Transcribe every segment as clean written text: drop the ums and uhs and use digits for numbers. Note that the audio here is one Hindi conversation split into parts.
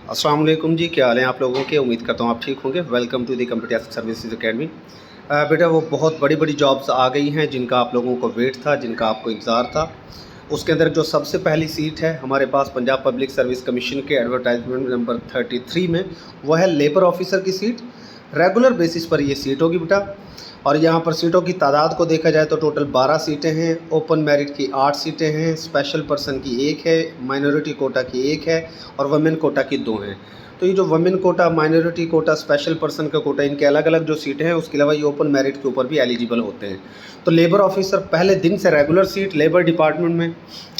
अस्सलाम वालेकुम जी, क्या हाल है आप लोगों के। उम्मीद करता हूँ आप ठीक होंगे। Welcome to the computer services academy. बेटा वो बहुत बड़ी बड़ी जॉब्स आ गई हैं जिनका आप लोगों को वेट था, जिनका आपको इंतज़ार था। उसके अंदर जो सबसे पहली सीट है हमारे पास पंजाब पब्लिक सर्विस कमीशन के एडवर्टाइजमेंट नंबर 33 में, वह है लेबर ऑफिसर की सीट। रेगुलर बेसिस पर ये सीट होगी बेटा। और यहाँ पर सीटों की तादाद को देखा जाए तो टोटल 12 सीटें हैं। ओपन मेरिट की 8 सीटें हैं, स्पेशल पर्सन की 1 है, माइनॉरिटी कोटा की 1 है और वमेन कोटा की 2 हैं। तो ये जो women quota, minority quota, special person का कोटा, इनके अलग अलग जो सीटें हैं, उसके अलावा ये ओपन मेरिट के ऊपर भी एलिजिबल होते हैं। तो लेबर ऑफिसर पहले दिन से रेगुलर सीट लेबर डिपार्टमेंट में।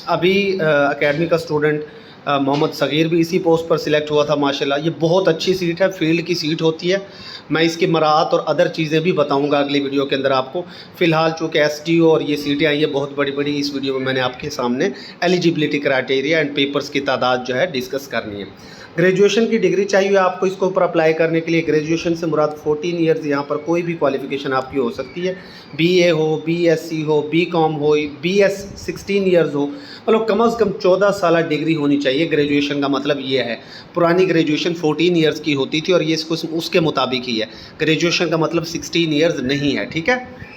अभी एकेडमी का स्टूडेंट मोहम्मद सग़ीर भी इसी पोस्ट पर सिलेक्ट हुआ था माशाल्लाह। ये बहुत अच्छी सीट है, फील्ड की सीट होती है। मैं इसकी मराहत और अदर चीज़ें भी बताऊंगा अगली वीडियो के अंदर आपको। फ़िलहाल चूँकि एसडीओ और ये सीटें आई है बहुत बड़ी बड़ी, इस वीडियो में मैंने आपके सामने एलिजिबिलिटी क्राइटेरिया एंड पेपर्स की तादाद जो है डिस्कस करनी है। ग्रेजुएशन की डिग्री चाहिए आपको इसके ऊपर अप्लाई करने के लिए। ग्रेजुएशन से मुराद 14 ईयर्स, यहाँ पर कोई भी क्वालिफ़िकेशन आपकी हो सकती है। बीए हो, बीएससी हो, बीकॉम हो, बीएस 16 ईयर्स हो, मतलब कम से कम 14 साल डिग्री होनी चाहिए। ग्रेजुएशन का मतलब ये है, पुरानी ग्रेजुएशन 14 ईयर्स की होती थी और ये इसको उसके मुताबिक ही है। ग्रेजुएशन का मतलब 16 ईयर्स नहीं है, ठीक है।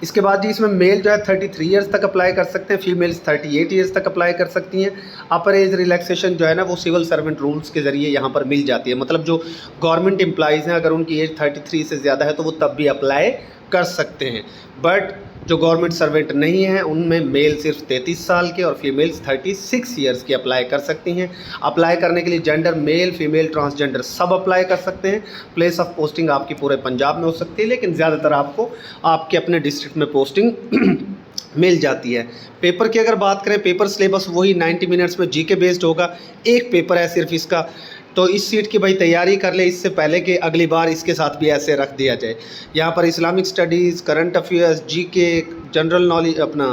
इसके बाद जी इसमें मेल जो है 33 ईयर्स तक अप्लाई कर सकते हैं, फीमेल्स 38 ईयर्स तक अप्लाई कर सकती हैं। अपर एज रिलैक्सेशन जो है ना वो सिविल सर्वेंट रूल्स के ज़रिए यहाँ पर मिल जाती है। मतलब जो गवर्नमेंट एम्प्लॉइज़ हैं अगर उनकी एज 33 से ज़्यादा है तो वो तब भी अप्लाई कर सकते हैं। बट जो गवर्नमेंट सर्वेंट नहीं हैं उनमें मेल सिर्फ 33 साल के और फीमेल्स 36 ईयर्स की अप्लाई कर सकती हैं। अप्लाई करने के लिए जेंडर मेल, फीमेल, ट्रांसजेंडर सब अप्लाई कर सकते हैं। प्लेस ऑफ पोस्टिंग आपकी पूरे पंजाब में हो सकती है, लेकिन ज़्यादातर आपको आपके अपने डिस्ट्रिक्ट में पोस्टिंग मिल जाती है। पेपर की अगर बात करें, पेपर सिलेबस वही 90 मिनट्स में जीके बेस्ड होगा। एक पेपर है सिर्फ इसका, तो इस सीट की भाई तैयारी कर ले इससे पहले कि अगली बार इसके साथ भी ऐसे रख दिया जाए। यहाँ पर Islamic studies, current affairs, GK, general knowledge, अपना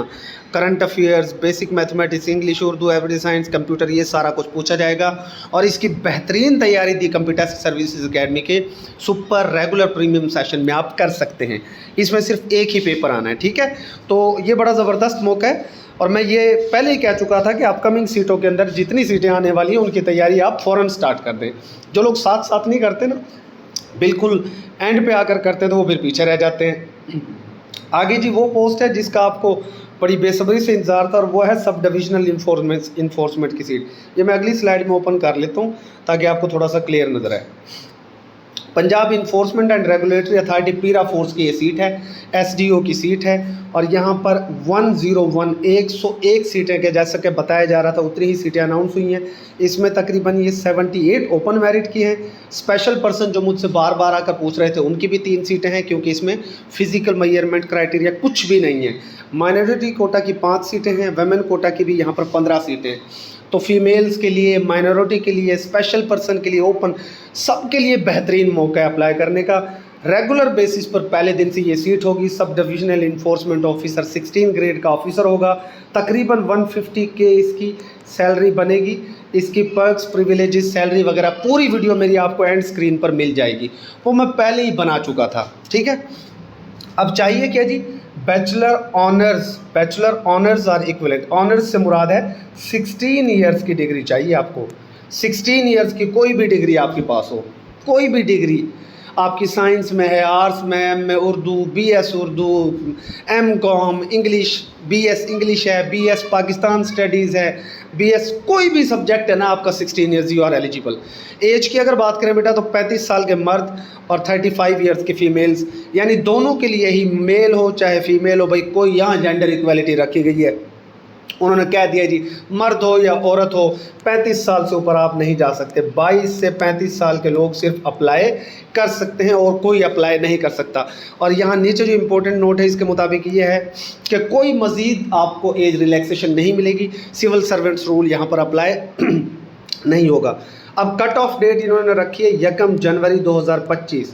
current affairs, basic mathematics, English, Urdu, average science, computer, ये सारा कुछ पूछा जाएगा। और इसकी बेहतरीन तैयारी दी कंप्यूटर सर्विसेज अकेडमी के सुपर रेगुलर प्रीमियम सेशन में आप कर सकते हैं। इसमें सिर्फ एक ही पेपर आना है, ठीक है। तो ये बड़ा ज़बरदस्त मौका है और मैं ये पहले ही कह चुका था कि अपकमिंग सीटों के अंदर जितनी सीटें आने वाली हैं उनकी तैयारी आप फ़ौरन स्टार्ट कर दें। जो लोग साथ साथ नहीं करते ना, बिल्कुल एंड पे आकर करते तो वो फिर पीछे रह जाते हैं। आगे जी वो पोस्ट है जिसका आपको बड़ी बेसब्री से इंतज़ार था और वो है सब डिविजनल इन्फोर्समेंट की सीट। ये मैं अगली स्लाइड में ओपन कर लेता हूँ ताकि आपको थोड़ा सा क्लियर नज़र आए। Punjab enforcement and regulatory authority पीरा फोर्स की ये सीट है, एसडीओ की सीट है। और यहाँ पर 101 सीटें के जैसा कि बताया जा रहा था उतनी ही सीटें अनाउंस हुई हैं। इसमें तकरीबन ये 78 ओपन मेरिट की हैं। स्पेशल पर्सन जो मुझसे बार बार आकर पूछ रहे थे उनकी भी 3 सीटें हैं, क्योंकि इसमें फिजिकल मेजरमेंट क्राइटेरिया कुछ भी नहीं है। माइनॉरिटी कोटा की 5 सीटें हैं, वुमेन कोटा की भी यहाँ पर 15 सीटें हैं। तो फीमेल्स के लिए, माइनॉरिटी के लिए, स्पेशल पर्सन के लिए, ओपन, सब के लिए बेहतरीन मौका है अप्लाई करने का। रेगुलर बेसिस पर पहले दिन से ये सीट होगी। Sub divisional enforcement officer 16 grade का ऑफिसर होगा। तकरीबन 150 के इसकी सैलरी बनेगी। इसकी पर्क्स, प्रिविलेजेस, सैलरी वगैरह पूरी वीडियो मेरी आपको एंड स्क्रीन पर मिल जाएगी, वो मैं पहले ही बना चुका था, ठीक है। अब चाहिए क्या जी, bachelor honours. Bachelor honours or equivalent. Honours से मुराद है 16 ईयर्स की डिग्री चाहिए आपको। 16 ईयर्स की कोई भी डिग्री आपके पास हो, कोई भी डिग्री आपकी साइंस में है, आर्ट्स में, एम में Urdu, BS Urdu, M com English, BS English है, बीएस पाकिस्तान स्टडीज़ है, बीएस कोई भी सब्जेक्ट है ना आपका, 16 years you are eligible. Age की अगर बात करें बेटा तो 35 साल के मर्द और 35 ईयर्स के फीमेल्स, यानी दोनों के लिए ही, मेल हो चाहे फीमेल हो, भाई कोई यहाँ जेंडर इक्वालिटी रखी गई है। उन्होंने कह दिया जी मर्द हो या औरत हो 35 साल से ऊपर आप नहीं जा सकते। 22 से 35 साल के लोग सिर्फ अप्लाई कर सकते हैं और कोई अप्लाई नहीं कर सकता। और यहाँ नीचे जो इम्पोर्टेंट नोट है इसके मुताबिक ये है कि कोई मज़ीद आपको एज रिलैक्सेशन नहीं मिलेगी। सिविल सर्वेंट्स रूल यहाँ पर अप्लाई नहीं होगा। अब कट ऑफ डेट इन्होंने रखी है 1 जनवरी 2025,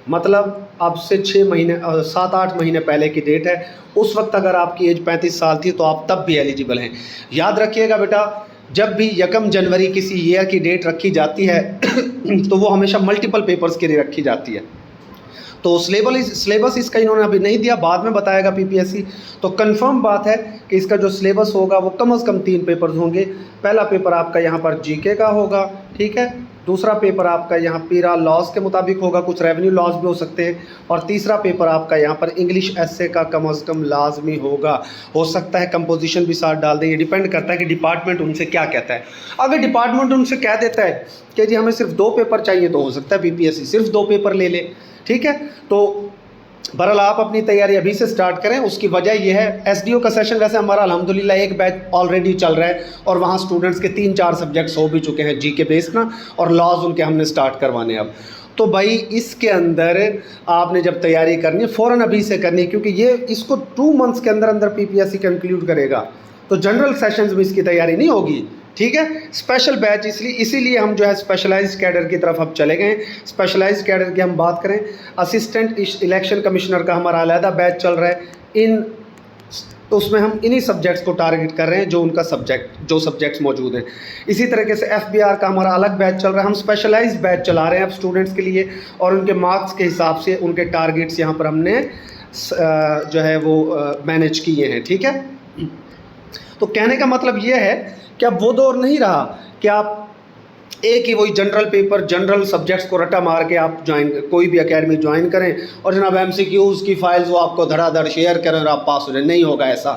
मतलब अब से 7-8 महीने पहले की डेट है। उस वक्त अगर आपकी एज 35 साल थी तो आप तब भी एलिजिबल हैं। याद रखिएगा बेटा, जब भी 1 जनवरी किसी ईयर की डेट रखी जाती है तो वो हमेशा मल्टीपल पेपर्स के लिए रखी जाती है। तो सिलेबस इसका इन्होंने अभी नहीं दिया, बाद में बताएगा पीपीएससी। तो कंफर्म बात है कि इसका जो सिलेबस होगा वो कम से कम 3 पेपर्स होंगे। पहला पेपर आपका यहाँ पर जीके का होगा, ठीक है। दूसरा पेपर आपका यहाँ पीरा लॉज के मुताबिक होगा, कुछ रेवेन्यू लॉज भी हो सकते हैं। और तीसरा पेपर आपका यहाँ पर इंग्लिश एसे का कम से कम लाजमी होगा। हो सकता है कंपोजिशन भी साथ डाल दें, ये डिपेंड करता है कि डिपार्टमेंट उनसे क्या कहता है। अगर डिपार्टमेंट उनसे कह देता है कि जी हमें सिर्फ 2 पेपर चाहिए, तो हो सकता है बीपीएससी सिर्फ 2 पेपर ले ले, ठीक है। तो बहरहाल आप अपनी तैयारी अभी से स्टार्ट करें। उसकी वजह यह है, एसडीओ का सेशन वैसे हमारा अल्हम्दुलिल्लाह एक बैच ऑलरेडी चल रहा है और वहाँ स्टूडेंट्स के 3-4 सब्जेक्ट्स हो भी चुके हैं जीके बेस्ड ना, और लॉज उनके हमने स्टार्ट करवाने अब। तो भाई इसके अंदर आपने जब तैयारी करनी है फ़ौरन अभी से करनी है, क्योंकि ये इसको 2 मंथ्स के अंदर अंदर पीपीएससी कंक्लूड करेगा, तो जनरल सेशंस में इसकी तैयारी नहीं होगी, ठीक है। स्पेशल बैच इसीलिए हम जो है स्पेशलाइज्ड कैडर की तरफ अब चले गए। स्पेशलाइज्ड कैडर की हम बात करें, असिस्टेंट इलेक्शन कमिश्नर का हमारा अलहदा बैच चल रहा है। तो उसमें हम इन्हीं सब्जेक्ट्स को टारगेट कर रहे हैं जो उनका जो सब्जेक्ट्स मौजूद हैं। इसी तरीके से एफबीआर का हमारा अलग बैच चल रहा है। हम स्पेशलाइज्ड बैच चला रहे हैं अब स्टूडेंट्स के लिए, और उनके मार्क्स के हिसाब से उनके टारगेट्स यहाँ पर हमने जो है वो मैनेज किए हैं, ठीक है। तो कहने का मतलब ये है कि अब वो दौर नहीं रहा कि आप एक ही वही जनरल पेपर, जनरल सब्जेक्ट्स को रटा मार के आप कोई भी एकेडमी ज्वाइन करें और जनाब एमसीक्यूज़ की फाइल्स वो आपको धड़ाधड़ शेयर करें और आप पास हो जाए। नहीं होगा ऐसा।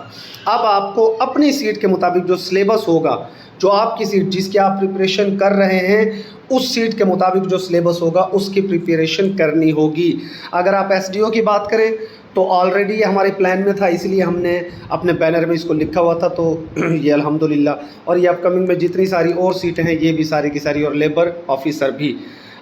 अब आपको अपनी सीट के मुताबिक जो सिलेबस होगा, जो आपकी सीट जिसकी आप प्रिपरेशन कर रहे हैं, उस सीट के मुताबिक जो सिलेबस होगा उसकी प्रिपरेशन करनी होगी। अगर आप एसडीओ की बात करें तो ऑलरेडी ये हमारे प्लान में था, इसलिए हमने अपने बैनर में इसको लिखा हुआ था। तो ये अल्हम्दुलिल्लाह, और ये अपकमिंग में जितनी सारी और सीटें हैं ये भी सारी की सारी, और लेबर ऑफिसर भी।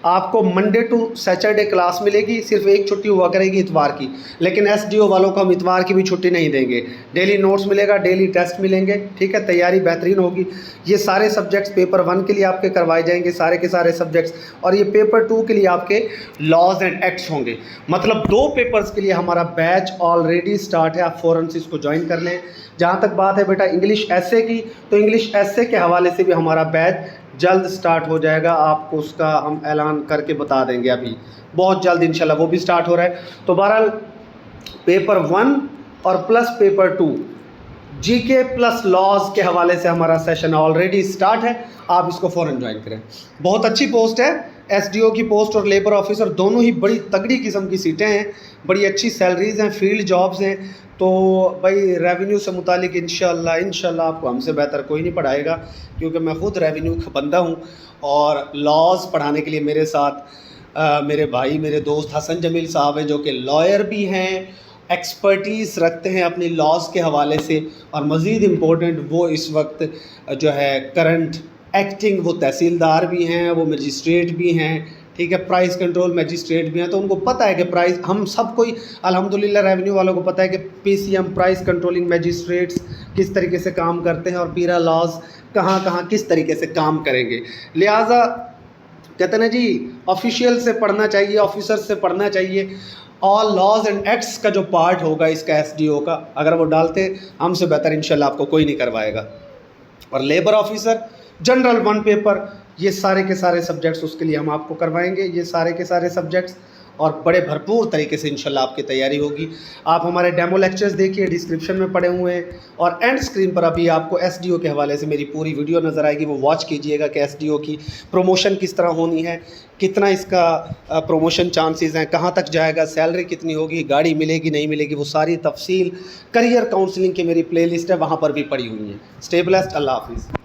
आपको मंडे टू सैटरडे क्लास मिलेगी, सिर्फ एक छुट्टी हुआ करेगी इतवार की, लेकिन एसडीओ वालों को हम इतवार की भी छुट्टी नहीं देंगे। डेली नोट्स मिलेगा, डेली टेस्ट मिलेंगे, ठीक है। तैयारी बेहतरीन होगी। ये सारे सब्जेक्ट्स पेपर 1 के लिए आपके करवाए जाएंगे, सारे के सारे सब्जेक्ट्स, और ये पेपर 2 के लिए आपके लॉज एंड एक्ट्स होंगे। मतलब 2 पेपर्स के लिए हमारा बैच ऑलरेडी स्टार्ट है, आप फ़ौरन से इसको ज्वाइन कर लें। जहाँ तक बात है बेटा इंग्लिश एसे की, तो इंग्लिश एसे के हवाले से भी हमारा बैच जल्द स्टार्ट हो जाएगा। आपको उसका हम ऐलान करके बता देंगे अभी बहुत जल्द इंशाल्लाह, वो भी स्टार्ट हो रहा है। तो बहरहाल पेपर 1 और plus paper 2 GK plus laws के हवाले से हमारा सेशन ऑलरेडी स्टार्ट है। आप इसको फ़ौरन ज्वाइन करें। बहुत अच्छी पोस्ट है, एसडीओ की पोस्ट और लेबर ऑफिसर दोनों ही बड़ी तगड़ी किस्म की सीटें हैं, बड़ी अच्छी सैलरीज़ हैं, फील्ड जॉब्स हैं। तो भाई रेवेन्यू से मुतालिक इंशाल्लाह आपको हमसे बेहतर कोई नहीं पढ़ाएगा, क्योंकि मैं ख़ुद रेवेन्यू का बंदा हूँ। और लॉज पढ़ाने के लिए मेरे साथ मेरे भाई, मेरे दोस्त हसन जमील साहब हैं, जो कि लॉयर भी हैं, एक्सपर्टीज़ रखते हैं अपनी लॉज के हवाले से। और मज़ीद इम्पोर्टेंट वो इस वक्त जो है करंट एक्टिंग वो तहसीलदार भी हैं, वो मजिस्ट्रेट भी हैं, ठीक है, प्राइस कंट्रोल मजिस्ट्रेट भी हैं। तो उनको पता है कि प्राइस, हम सब कोई अल्हम्दुलिल्लाह रेवेन्यू वालों को पता है कि पीसीएम प्राइस कंट्रोलिंग मजिस्ट्रेट्स किस तरीके से काम करते हैं और पीरा लॉज कहाँ कहाँ किस तरीके से काम करेंगे। लिहाजा कहते हैं जी ऑफिशियल से पढ़ना चाहिए, ऑफिसर से पढ़ना चाहिए। ऑल लॉज एंड एक्ट्स का जो पार्ट होगा इसका एसडीओ का, अगर वो डालते हमसे बेहतर इंशाल्लाह आपको कोई नहीं करवाएगा। और लेबर ऑफिसर जनरल 1 पेपर, ये सारे के सारे सब्जेक्ट्स उसके लिए हम आपको करवाएंगे, ये सारे के सारे सब्जेक्ट्स, और बड़े भरपूर तरीके से इंशाल्लाह आपकी तैयारी होगी। आप हमारे डेमो लेक्चर्स देखिए, डिस्क्रिप्शन में पड़े हुए हैं, और एंड स्क्रीन पर अभी आपको एसडीओ के हवाले से मेरी पूरी वीडियो नज़र आएगी, वो वॉच कीजिएगा कि एसडीओ की प्रमोशन किस तरह होनी है, कितना इसका प्रमोशन चांसेस हैं, कहाँ तक जाएगा, सैलरी कितनी होगी, गाड़ी मिलेगी नहीं मिलेगी, वो सारी तफसील करियर काउंसलिंग की मेरी प्लेलिस्ट है, वहाँ पर भी पड़ी हुई है। स्टे ब्लेस्ड, अल्लाह हाफिज़।